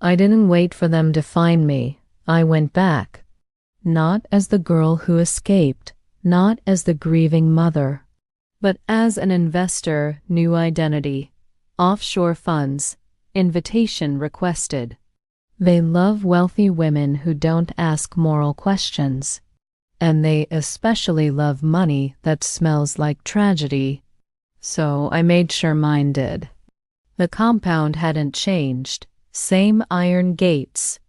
I didn't wait for them to find me. I went back. Not as the girl who escaped, not as the grieving mother, but as an investor, new identity, offshore funds, invitation requested. They love wealthy women who don't ask moral questions. And they especially love money that smells like tragedy. So I made sure mine did. The compound hadn't changed. Same iron gates.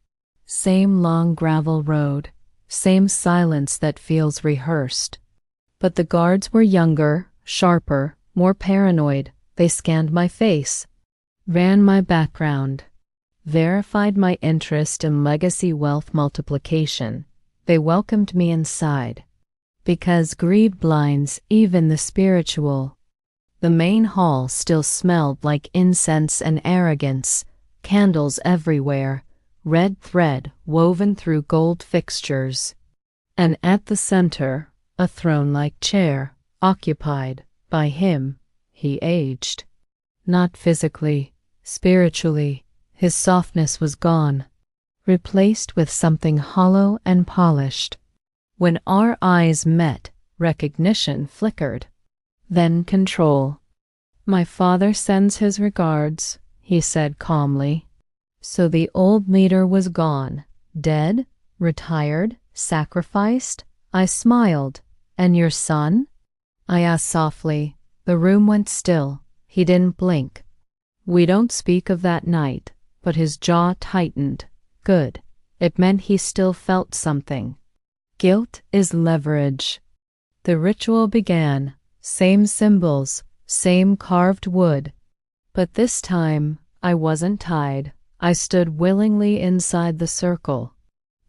Same long gravel road. Same silence that feels rehearsed. But the guards were younger, sharper, more paranoid. They scanned my face, ran my background, verified my interest in legacy wealth multiplication. They welcomed me inside, because greed blinds even the spiritual. The main hall still smelled like incense and arrogance, candles everywhere, red thread woven through gold fixtures. And at the center, a throne-like chair, occupied by him. He aged. Not physically, spiritually. His softness was gone, replaced with something hollow and polished. When our eyes met, recognition flickered. Then control. "My father sends his regards," he said calmly. So the old leader was gone, dead, retired, sacrificed. I smiled. "And your son?" I asked softly. The room went still. He didn't blink. We don't speak of that night, but his jaw tightened. Good. It meant he still felt something. Guilt is leverage. The ritual began. Same symbols, same carved wood. But this time, I wasn't tied. I stood willingly inside the circle,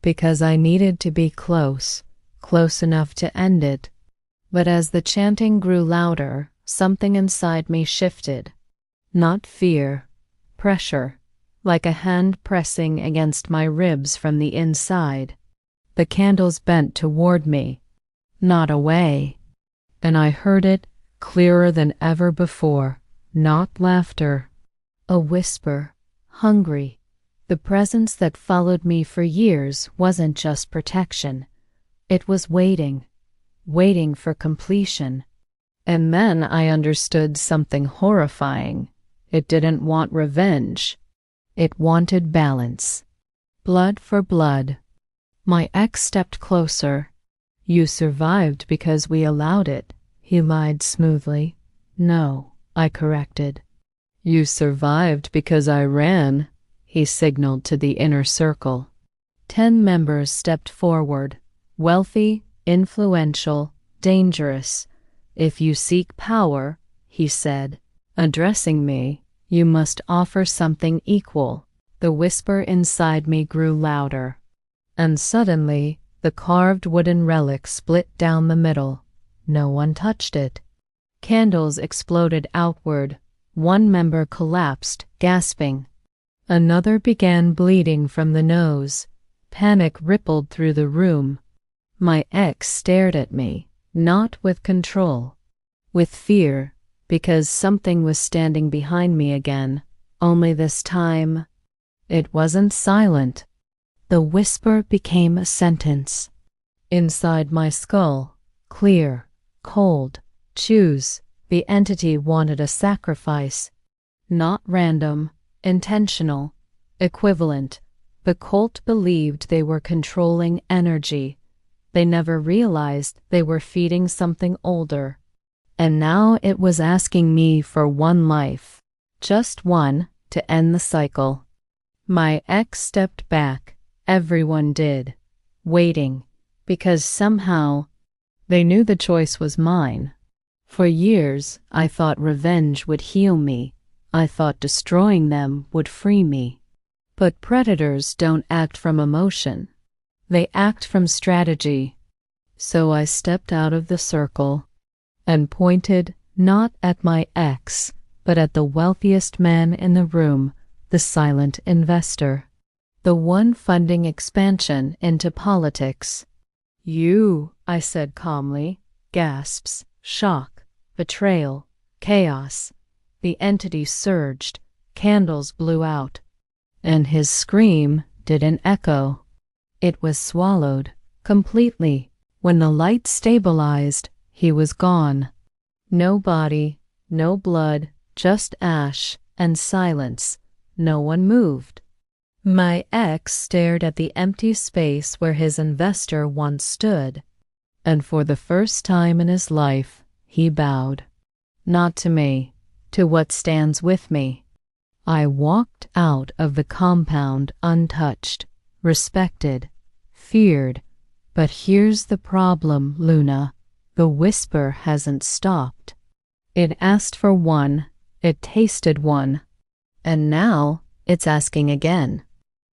because I needed to be close, close enough to end it. But as the chanting grew louder, something inside me shifted. Not fear, pressure, like a hand pressing against my ribs from the inside. The candles bent toward me, not away. And I heard it clearer than ever before. Not laughter. A whisper, hungry. The presence that followed me for years wasn't just protection. It was waiting, waiting for completion. And then I understood something horrifying. It didn't want revenge. It wanted balance. Blood for blood. My ex stepped closer. "You survived because we allowed it," he lied smoothly. "No," I corrected. "You survived because I ran," he signaled to the inner circle. 10 members stepped forward. Wealthy, influential, dangerous. "If you seek power," he said, addressing me, "you must offer something equal." The whisper inside me grew louder. And suddenly, the carved wooden relic split down the middle. No one touched it. Candles exploded outward. One member collapsed, gasping. Another began bleeding from the nose. Panic rippled through the room. My ex stared at me, not with control, with fear, because something was standing behind me again. Only this time, it wasn't silent. The whisper became a sentence. Inside my skull, clear, cold. "Choose." The entity wanted a sacrifice. Not random, intentional, equivalent. The cult believed they were controlling energy. They never realized they were feeding something older. And now it was asking me for one life. Just one, to end the cycle. My ex stepped back. Everyone did. Waiting. Because somehow, they knew the choice was mine. For years, I thought revenge would heal me. I thought destroying them would free me. But predators don't act from emotion. They act from strategy. So I stepped out of the circle and pointed not at my ex, but at the wealthiest man in the room, the silent investor, the one funding expansion into politics. "You," I said calmly. Gasps, shock, betrayal, chaos. The entity surged. Candles blew out. and his scream didn't echo. It was swallowed completely. When the light stabilized, he was gone. No body, no blood, just ash and silence. No one moved. My ex stared at the empty space where his investor once stood, and for the first time in his life, he bowed. Not to me, to what stands with me. I walked out of the compound untouched, respected, feared. But here's the problem, Luna. The whisper hasn't stopped. It asked for one, it tasted one, and now it's asking again.